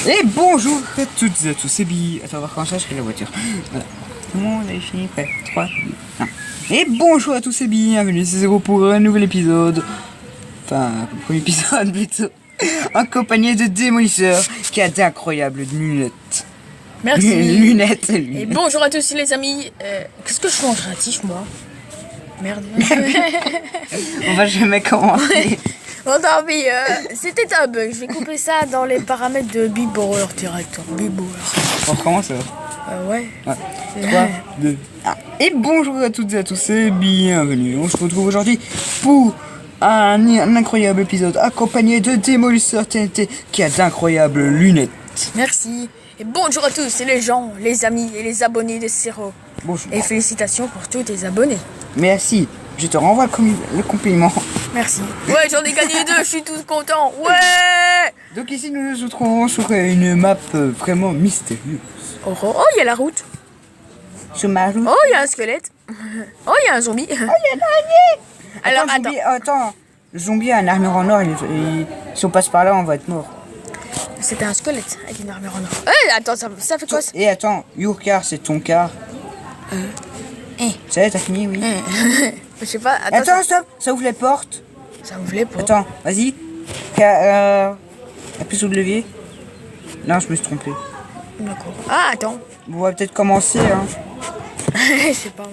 Et bonjour à toutes et à tous, c'est Billy. Attends, on va recommencer, je fais la voiture. Voilà. Tout le monde est fini, prêt 3, 2, 1. Et bonjour à tous, c'est Billy, bienvenue, c'est Zéro pour un nouvel épisode. Enfin, le premier épisode plutôt. Accompagné de Démolisseur qui a d'incroyables lunettes. Merci. Lunettes. Et bonjour à tous les amis. Qu'est-ce que je fais en créatif moi? Merde. On va jamais commencer. Bon, non, mais c'était un bug. Je vais couper ça dans les paramètres de Bibauer direct. Bibauer. On recommence Ouais. 3, 2, 1. Et bonjour à toutes et à tous et bienvenue. On se retrouve aujourd'hui pour un incroyable épisode accompagné de Démolisseur TNT qui a d'incroyables lunettes. Merci. Et bonjour à tous, les gens, les amis et les abonnés de Zéro. Bonjour. Et félicitations pour tous tes abonnés. Merci. Je te renvoie le compliment. Merci. Ouais, j'en ai gagné 2, je suis tout content. Ouais. Donc ici nous nous retrouvons sur une map vraiment mystérieuse. Oh, il y a la route. Sur ma route. Oh, il y a un squelette. Oh, il y a un zombie. Oh, il y a un araignée. Alors, attends. Le zombie a une armure en or. Si on passe par là, on va être mort. C'était un squelette avec une armure en or. Attends, ça fait quoi ça? Et attends, your car, c'est ton car. Ça y est, t'as fini, oui. Je sais pas. Attends, stop. Ça ouvre les portes. Ça ouvre les portes. Attends, vas-y. Appuie sur le levier. Non, je me suis trompé. D'accord. Ah, attends. On va peut-être commencer, hein. Je sais pas.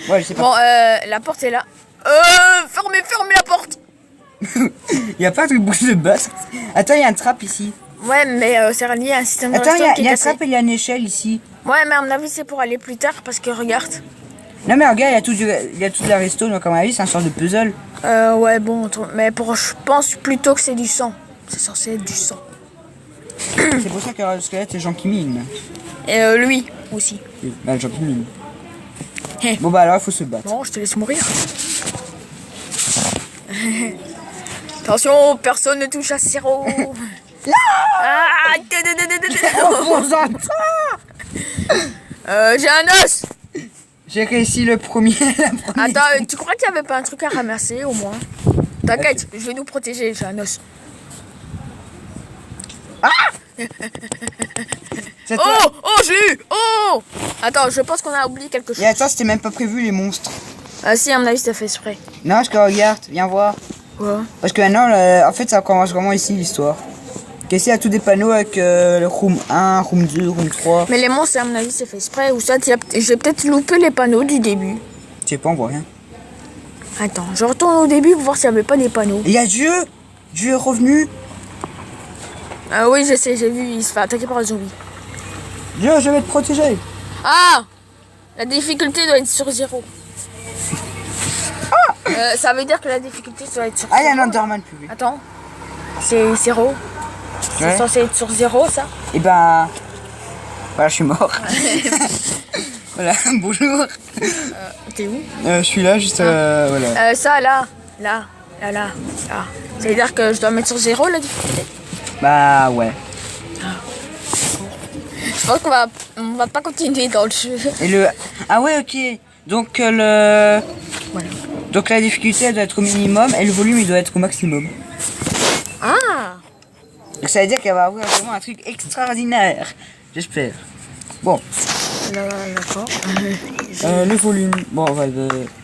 Ouais, je sais pas. Bon, la porte est là. Fermez la porte. Il y a pas un truc bouche de basse. Attends, il y a un trap ici. Ouais, mais c'est relié à un système de Attends, redstone qui il y est a un cassé. trap et il y a une échelle ici. Ouais, mais à mon avis, c'est pour aller plus tard parce que regarde. Non mais regarde, il y a toute la resto, donc à mon avis c'est un sort de puzzle. Ouais, bon, mais je pense plutôt que c'est du sang. C'est censé être du sang. C'est pour ça qu'il y aura le squelette, c'est Jean qui mine. Et lui aussi. Oui, bah Jean qui mine. Hey. Bon bah alors il faut se battre. Bon, je te laisse mourir. Attention, personne ne touche à Zéro. Ah, On s'entend. j'ai un os. J'ai réussi le premier. Attends, tu crois qu'il n'y avait pas un truc à ramasser au moins? T'inquiète, je vais nous protéger, j'ai un os. C'est toi. Oh, je l'ai eu. Oh. Attends, je pense qu'on a oublié quelque chose. Et attends, c'était même pas prévu les monstres. Ah si, à mon avis, c'était fait exprès. Non, parce que regarde, viens voir. Ouais. Parce que maintenant, en fait ça commence vraiment ici l'histoire. Ici il y a tous des panneaux avec le room 1, room 2, room 3. Mais les monstres, à mon avis, c'est fait exprès. Ou ça, j'ai peut-être loupé les panneaux du début. Je sais pas, on voit rien. Attends, je retourne au début pour voir s'il n'y avait pas des panneaux. Et il y a Dieu. Dieu est revenu. Ah oui, je sais, j'ai vu, il se fait attaquer par un zombie. Dieu, je vais te protéger. Ah! La difficulté doit être sur 0. Ça veut dire que la difficulté doit être sur 0. Ah, il y a un Enderman plus vite. Attends, c'est 0. C'est Ouais. censé être sur 0, ça? Et ben. Voilà, je suis mort. Voilà, bonjour. T'es où? Je suis là, juste. Voilà. Ça, là. Ça veut dire que je dois mettre sur 0 la difficulté? Bah, ouais. Je pense qu'on va pas continuer dans le jeu. Et le. Ah, ouais, ok. Donc, le. Voilà. Donc, la difficulté, elle doit être au minimum et le volume, il doit être au maximum. Ah! Donc, ça veut dire qu'elle va avoir vraiment un truc extraordinaire. J'espère. Bon. D'accord. Le volume. Bon, on va.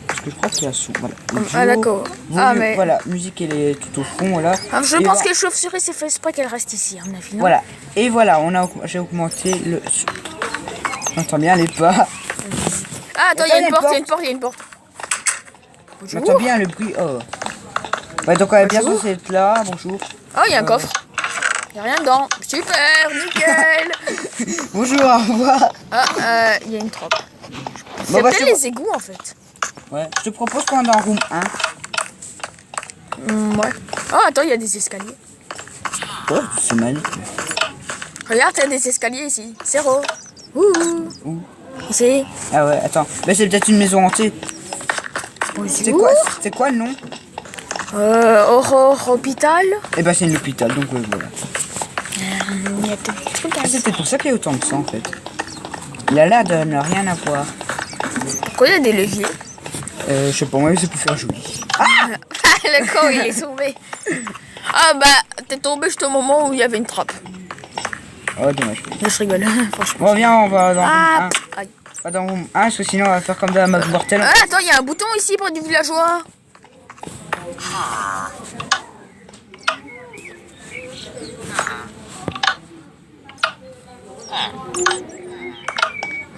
Parce que je crois qu'il y a sous. Voilà. Ah, d'accord. Volume, Mais... Voilà, musique, elle est tout au fond, voilà. Ah, je Et pense va- que les chauves-souris, c'est fait exprès qu'elles restent ici, à mon avis, non? Voilà. Et voilà, j'ai augmenté le. J'entends bien les pas. Ah, attends, il y a une porte. J'entends bien le bruit. Oh. Ouais, donc on est bien censé être là. Bonjour. Oh, il y a un coffre. Il n'y a rien dedans. Super, nickel. Bonjour, au revoir. Ah, il y a une trappe. C'est Bon, bah, peut-être les égouts, en fait. Ouais, je te propose qu'on est dans room 1. Ouais. Oh, attends, il y a des escaliers. Oh, c'est mal. Regarde, il y a des escaliers ici. 0. Ouh. Où? Ici. Ah ouais, attends. Mais c'est peut-être une maison hantée. Bonjour. C'est quoi le nom? Aurore Hôpital. Eh ben c'est un hôpital, donc voilà. Il y a peut-être des trucs à Ah, c'est peut-être pour ça qu'il y a autant de sang en fait. Il a l'air de ne rien avoir. Pourquoi il y a des leviers? Je sais pas, moi c'est pour faire joli. Le con, il est tombé. Ah bah, t'es tombé juste au moment où il y avait une trappe. Oh, dommage. Je rigole, franchement. Bon, viens, on va dans room Ah, 1. aïe. Pas dans room 1, parce que sinon on va faire comme dans la map mortelle. Ah, attends, il y a un bouton ici pour du villageois.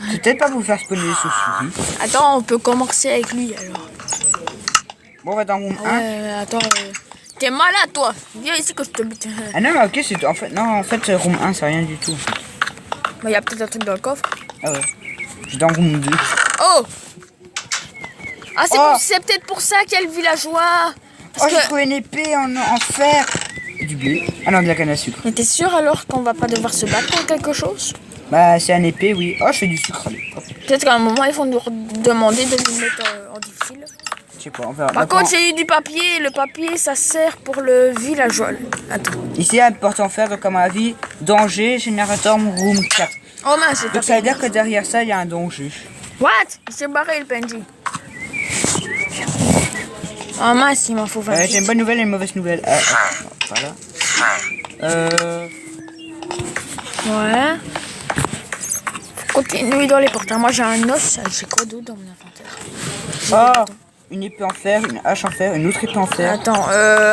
Je vais peut-être pas vous faire spawner les chauves-souris. Attends, on peut commencer avec lui alors. Bon, on va dans room 1. Ouais, attends. T'es malade, toi. Viens ici que je te bute. Ah non, mais ok, c'est en fait, non, en fait, room 1, c'est rien du tout. Bah, il y a peut-être un truc dans le coffre. Ah ouais. Je suis dans room 2. Oh! Ah, Oh. c'est peut-être pour ça qu'il y a le villageois. Oh, j'ai trouvé une épée en fer. Du blé. Ah non, de la canne à sucre. Mais t'es sûr alors qu'on va pas devoir se battre pour quelque chose? Bah, c'est un épée, oui. Oh, je fais du sucre. Allez, hop. Peut-être qu'à un moment, ils vont nous demander de nous mettre en difficile. Je sais pas, on verra. Par contre, j'ai eu du papier. Le papier, ça sert pour le villageois. Attends. Ici, il y a une porte en fer, donc à mon avis, danger, générateur, room 4. Oh mince, c'est Donc ça veut dire que derrière ça, il y a un danger. What? Il s'est barré le PNJ. Oh mince, il m'en faut 20. J'ai une bonne nouvelle et une mauvaise nouvelle. Non, voilà. Ouais. Faut continuer dans les portes. Moi, j'ai un os. J'ai quoi d'autre dans mon inventaire? Oh, une épée en fer, une hache en fer, une autre épée en fer. Attends,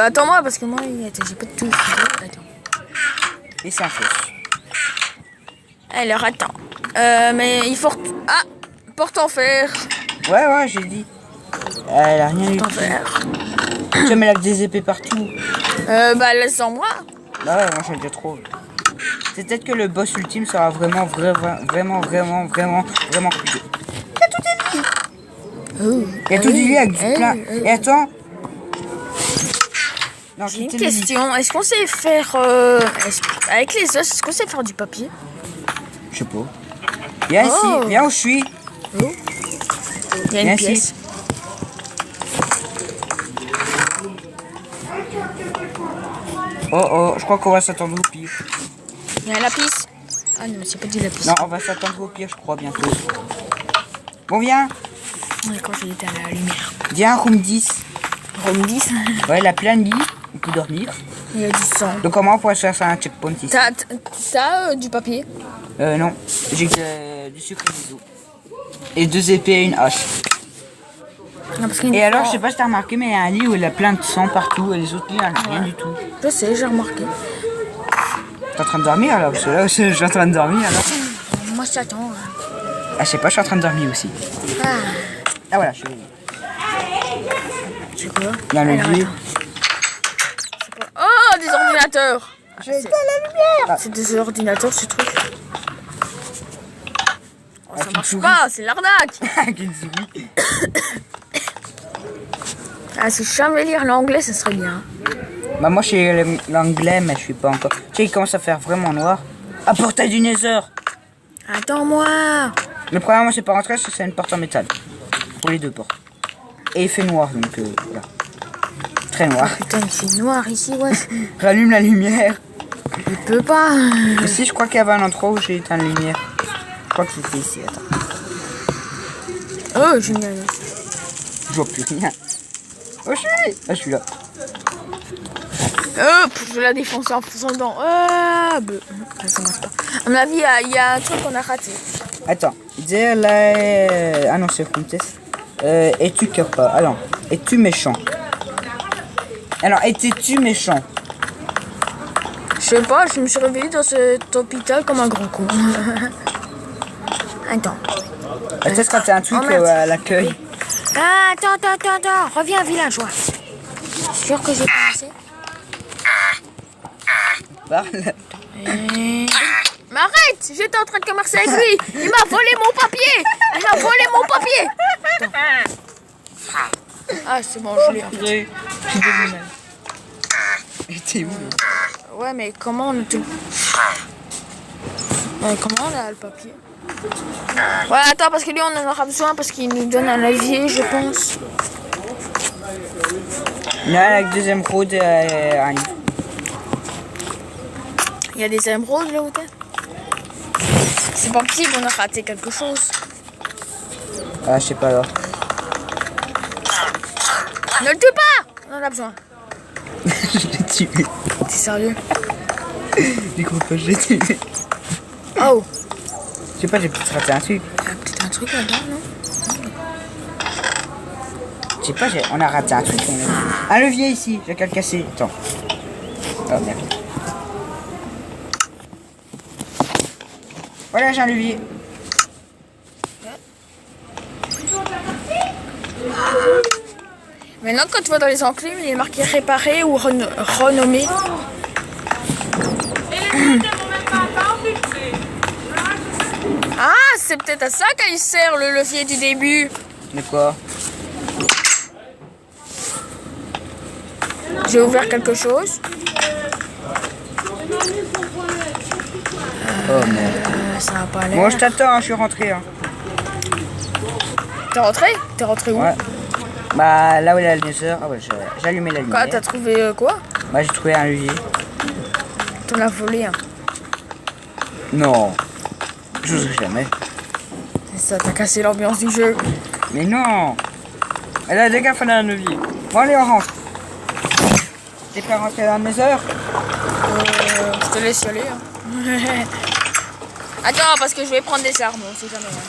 attends-moi parce que moi, j'ai pas de tout. Attends. Et c'est un flèche. Alors, attends. Mais il faut... Ah! Porte en fer. Ouais, j'ai dit. Elle a rien eu. Porte en fer. Tu mets des épées partout. Bah, laisse-en moi. Bah ouais, moi j'ai déjà trop. C'est peut-être que le boss ultime sera vraiment compliqué. Il y a tout du lit avec du plein. Et attends. Non, J'ai une quittez le lit. question. Est-ce qu'on sait faire... avec les os, est-ce qu'on sait faire du papier? Je sais pas. Viens Oh. ici, viens où je suis. Oh. Il y a une Merci. pièce. Oh, je crois qu'on va s'attendre au pire. Il y a un lapis. Ah non, mais c'est pas du lapis. Non, on va s'attendre au pire, je crois, bientôt. Bon, viens. Quand j'ai éteint la lumière. Viens, room 10. Rome 10. Ouais, la plein de lit. On peut dormir. Il y a du sang. Donc, comment on pourrait faire ça un checkpoint ici? T'as du papier? Non. J'ai du sucre et des os. Et 2 épées et une hache. Non, parce qu'il y a Et une- alors, je sais pas si t'as remarqué, mais il y a un lit où il y a plein de sang partout. Et les autres lits, il n'y a rien du tout. Je sais, j'ai remarqué. T'es en train de dormir alors? Parce que là, je suis en train de dormir alors. Moi, j'attends. Ah, je sais pas, je suis en train de dormir aussi. Ah, Ah, voilà, je suis. c'est quoi? Il y a un Alors, levier. attends. C'est pas- Oh, des ordinateurs! J'ai éteint la lumière! C'est des ordinateurs, ce truc. Oh, ça une marche souris. pas, c'est l'arnaque! Avec une souris. Ah, si je savais lire l'anglais, ça serait bien. Bah, moi, je suis l'anglais, mais je suis pas encore. Tu sais, il commence à faire vraiment noir. Ah, portail du Nether! Attends-moi! Le problème, moi, c'est pas rentrer, c'est que c'est une porte en métal. Pour les deux portes. Et il fait noir, donc voilà. Très noir. Putain, il fait noir ici, ouais. Rallume la lumière. Il peut pas. Ici, je crois qu'il y avait un endroit où j'ai éteint la lumière. Je crois que c'était ici, attends. Oh, génial. Je vois plus rien. Oh, je suis là. Hop, je la défonce en faisant dedans. Ah, bleu. Ah, ça marche pas. À mon avis, il y a un truc qu'on a raté. Attends. Dire la... Ah non, c'est room test. Es-tu capable? Alors, es-tu méchant? Alors, étais-tu méchant? Je sais pas, je me suis réveillée dans cet hôpital comme un grand con. Attends. Peut-être quand t'as un truc Oh, merde. à l'accueil. Ah, attends. Reviens, villageois. Sûr que j'ai pensé. Parle. Mais arrête! J'étais en train de commercer avec lui! Il m'a volé mon papier! Il m'a volé mon papier! Attends. Ah, c'est bon, je l'ai. En fait. Je suis devenu mal. Et t'es où? Ouais, mais comment on te... comment on a le papier? Ouais, attends, parce que lui, on en aura besoin parce qu'il nous donne un levier, je pense. Là, avec deuxième road arrive. Il y a des émeraudes là où t'es? C'est pas possible, on a raté quelque chose. Ah, je sais pas alors. Ne le tue pas! On en a besoin. Je l'ai tué. T'es sérieux? Du coup, je l'ai tué. Oh, Je sais pas, j'ai peut-être raté un truc. il y a peut-être un truc là-dedans, non? Je sais pas, on a raté un truc. Un levier ici, j'ai qu'à le casser. Attends. Oh merde. Voilà, j'ai un levier. Maintenant, quand tu vas dans les enclumes, il est marqué réparer ou renommer. Ah, c'est peut-être à ça qu'il sert le levier du début. De quoi? J'ai ouvert quelque chose. Oh merde. Ça va pas l'air. Bon, je t'attends, hein, je suis rentré. Hein. T'es rentré? T'es rentré où? Ouais. Bah là où il y a le nether. Ah ouais, j'ai allumé la lumière. Quoi, t'as trouvé quoi? Bah j'ai trouvé un levier. T'en as volé un. Non. J'oserais jamais. C'est ça, t'as cassé l'ambiance du jeu. Mais non. Elle a déjà fait un levier. Bon allez, on rentre. T'es prêt à rentrer dans le nether? Je te laisse y aller. Hein. Attends, parce que je vais prendre des armes, on sait jamais. Hein.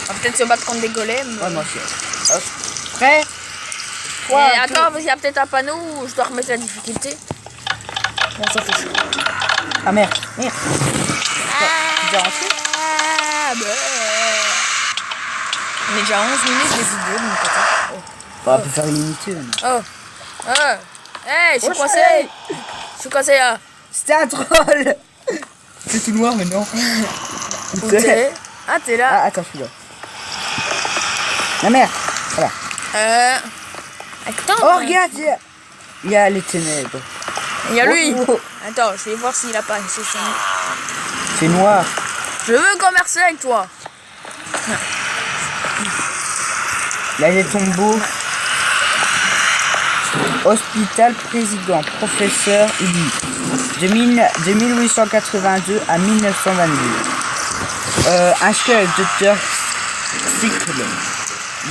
On va peut-être se battre contre des golems. Ouais, moi aussi. Hop. Prêt? Et attends, parce qu'il y a peut-être un panneau où je dois remettre la difficulté. Bon, ça fait chaud. Ah merde, merde. Tu es déjà rentré? Bah. On est déjà à 11 minutes de vidéo, donc peut-être. Bah, on peut faire illimité. Oh. Hey, je suis coincé. Je suis coincé là. C'était un troll. C'est tout noir maintenant. Où t'es? Ah, t'es là. Ah, attends, je suis là. La merde. Voilà. Attends. Oh, regarde, il y a les ténèbres. Il y a lui. Oh, oh. Attends, je vais voir s'il a pas c'est son... C'est noir. Je veux commercer avec toi. Là, les tombeaux. Hôpital président, professeur Ubi. De 1882 à 1922. Un squelette, docteur Cycle.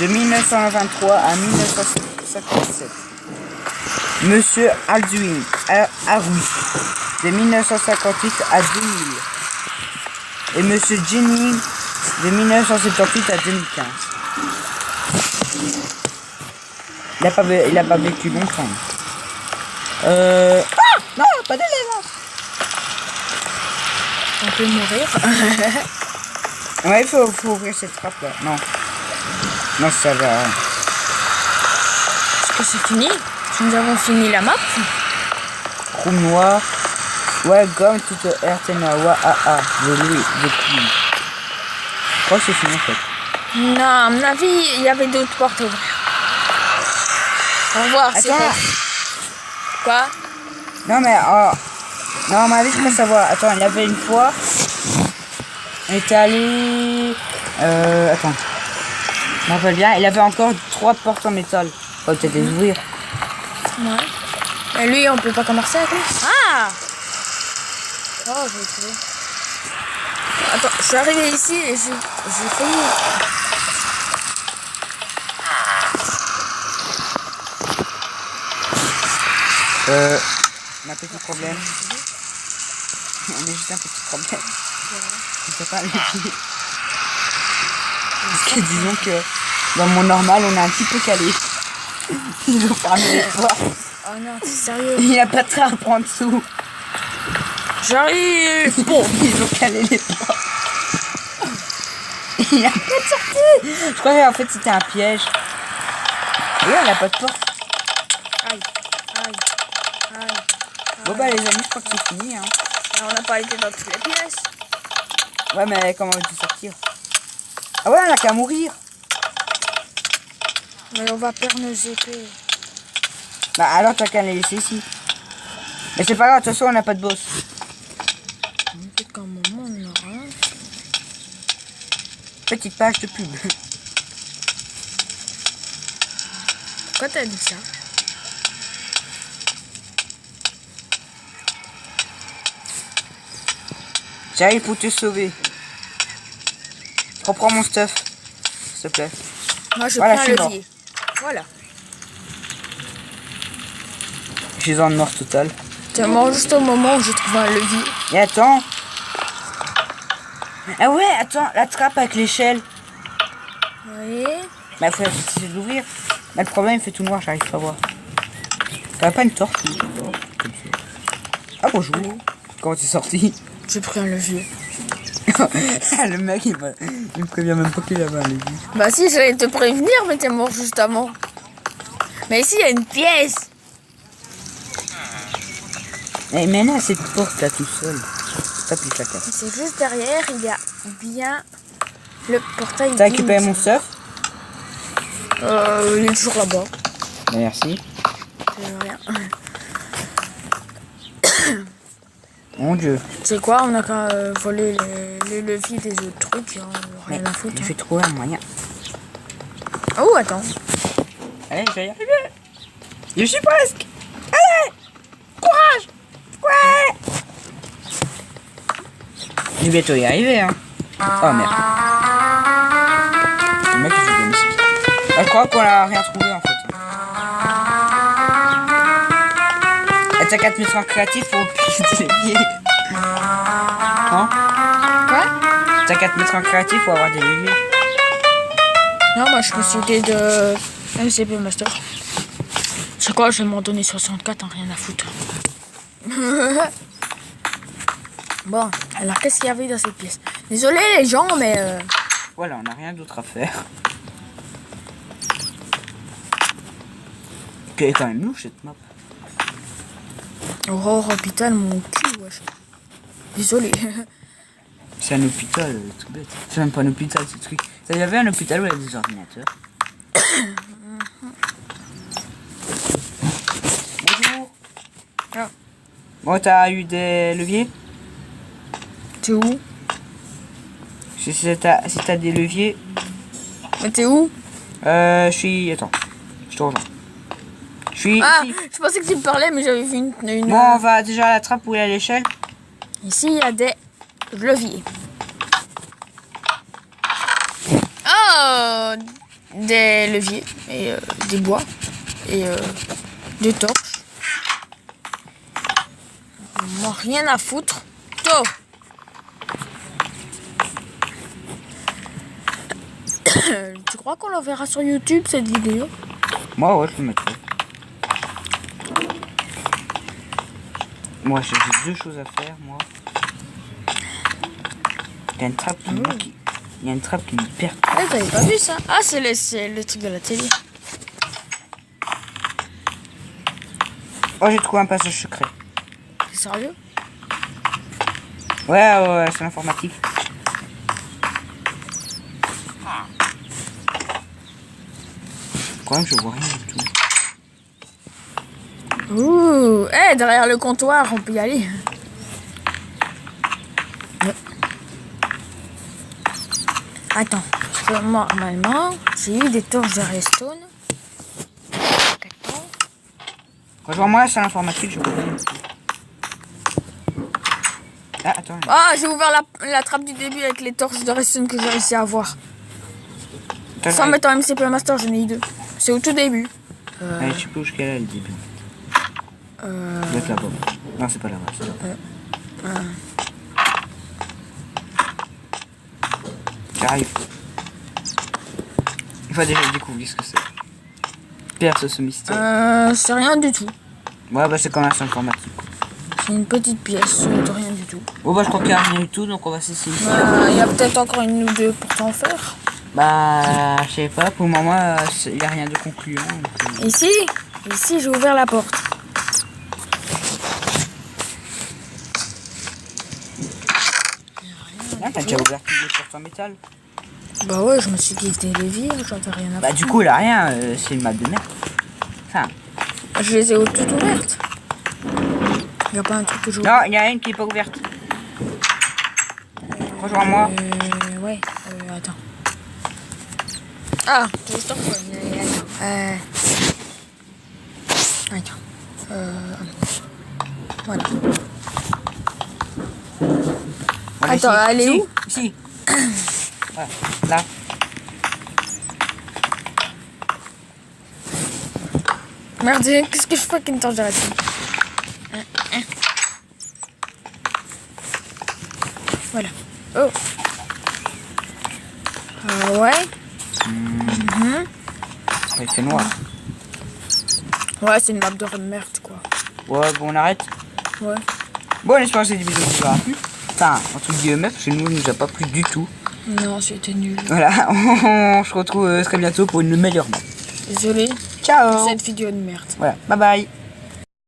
De 1923 à 1957. Monsieur Alduin Haroui. De 1958 à 2000. Et Monsieur Jennings de 1978 à 2015. Il a pas vécu longtemps. Ah non, pas de lèvres. On peut mourir. Ouais, il faut ouvrir cette trappe là. Non. Non, ça va. Est-ce que c'est fini? Nous avons fini la map. Room noir. Welcome to the Ertenawa AA. De lui, de qui. Je crois que c'est fini en fait. Non, à mon avis, il y avait d'autres portes à ouvrir. Au revoir, c'est Attends. Quoi? Non mais non, à mon avis, je peux savoir. Attends, il y avait une fois. On était allé. Attends. Je me rappelle bien. Il avait encore 3 portes en métal. On va peut-être les ouvrir. Ouais. Et lui, on peut pas commercer avec lui? Ah! Oh, je l'ai trouvé. Attends, je suis arrivé ici et j'ai failli. On a un petit problème. On a juste un petit problème. On peut pas aller pied. Parce que disons que dans mon normal, on est un petit peu calé. Ils ont fermé les portes. Oh non, c'est sérieux. Il n'y a pas de trappe en dessous. J'arrive! Bon, ils ont calé les portes. Il n'y a pas de sortie. Je croyais en fait c'était un piège. Et il n'y a pas de porte. Aïe, aïe, aïe. Bon bah les amis, je crois que c'est fini. Hein. Alors, on n'a pas été dans toutes les pièces. Ouais mais comment veux-tu sortir? Ah ouais, on a qu'à mourir. Mais on va perdre nos épées. Bah alors t'as qu'à les laisser ici. Mais c'est pas grave, de toute façon on n'a pas de boss. Peut-être qu'à un moment on aura un. Petite page de pub. Pourquoi t'as dit ça? J'arrive pour te sauver. Reprends mon stuff, s'il te plaît. Moi je Voilà, prends je un suis levier. Voilà. Je suis en mort total. C'est mort juste au moment où j'ai trouvé un levier. Et attends. Ah ouais, attends, la trappe avec l'échelle. Oui. Bah faut essayer de l'ouvrir. Mais le problème, il fait tout noir, j'arrive pas à voir. T'as pas une torche comme ça. Ah bonjour. Comment t'es sorti? J'ai pris un levier. Le mec, il me prévient même pas qu'il avait un levier. Bah si, j'allais te prévenir, mais t'es mort juste avant. Mais ici, il y a une pièce. Mais là, cette porte là tout seul. T'appuies la carte. C'est juste derrière, il y a bien le portail. T'as récupéré mon stuff? Il est toujours là-bas. Merci. Rien. Mon dieu. C'est quoi? On a qu'à voler les leviers des autres trucs. Hein, rien à foutre. Je vais trouver un moyen. Oh, attends. Allez, je vais y arriver. Je suis presque. Allez, courage. Ouais. Je vais bientôt y arriver, hein. Oh merde. Le mec, il joue de la musique. Je crois qu'on a rien trouvé en fait. Et t'as 4 minutes en créatif pour piquer des leviers. Hein? Quoi? T'as 4 minutes en créatif pour avoir des leviers. Non, moi je me suis dit de MCP Master. C'est quoi? Je vais m'en donner 64, hein, rien à foutre. Bon, alors qu'est-ce qu'il y avait dans cette pièce? Désolé les gens, mais Voilà, on n'a rien d'autre à faire. Elle est quand même louche cette map. Aurore hôpital, mon cul, wesh. Désolé. C'est un hôpital, tout bête. C'est même pas un hôpital, ce truc. Il y avait un hôpital où il y avait des ordinateurs. Bonjour. Ah. Bon, t'as eu des leviers? T'es où? Si t'as des leviers. Mais t'es où? Je suis. Attends. Je te rejoins. Je suis Ah, ici. je pensais que tu me parlais, mais j'avais vu une... Bon, on va déjà à la trappe où il y a l'échelle. Ici, il y a des leviers. Oh, des leviers et des bois et des torches. Moi, rien à foutre. Toi. Tu crois qu'on la verra sur YouTube cette vidéo? Moi, ouais, je le mettrai. Moi, j'ai deux choses à faire, moi. Il y a une trappe qui il y a une trappe qui me perd. Ah, t'avais pas vu ça? Ah, c'est le truc de la télé. Oh, j'ai trouvé un passage secret. C'est sérieux? Ouais, c'est l'informatique. Quand même, je vois rien du tout. Ouh, derrière le comptoir, on peut y aller. Attends, normalement, j'ai eu des torches de redstone. Rejoins-moi, c'est l'informatique, je vois rien du tout. Ah, attends. Ah, j'ai ouvert la trappe du début avec les torches de redstone que j'ai réussi à avoir. Sans mettre en MCP Master, j'en ai eu deux. C'est au tout début. Allez, tu peux où jusqu'à là, le début. Ça doit être là-bas. Non, c'est pas là-bas, c'est là-bas. J'arrive. Il faut déjà découvrir ce que c'est. Perce ce mystère. C'est rien du tout. Ouais, bah c'est comme un informatique. C'est une petite pièce de rien du tout. Bon, bah je crois qu'il n'y a rien du tout, donc on va s'essayer. Il y a peut-être encore une ou deux pour t'en faire. Bah, je sais pas, pour le moment, il n'y a rien de concluant. Donc, Ici, j'ai ouvert la porte. Ah, t'as déjà ouvert toutes les portes en métal. Bah ouais, je me suis dit que c'était les vies, j'en ai rien à Bah, foutre. du coup, il a rien, c'est une map de merde. Enfin, Je les ai toutes ouvertes. Il n'y a pas un truc que j'ouvre. non, il y a une qui est pas ouverte. Rejoins-moi. Ouais, attends. Ah, je te rejoins. Attends. Voilà. Voilà, Attends, ici, elle est ici, où? Ici. Voilà, là. Merde, qu'est-ce que je fais avec une torche de redstone? Voilà. Oh. Ouais. Il fait noir. Ouais, c'est une map de merde, quoi. Ouais, bon, on arrête. Ouais. Bon, j'espère que cette vidéo vous aura plu. Enfin, entre guillemets, parce que nous, il nous a pas plu du tout. Non, c'était nul. Voilà, on se retrouve très bientôt pour une meilleure map. Désolé. Ciao. Pour cette vidéo de merde. Voilà, bye bye.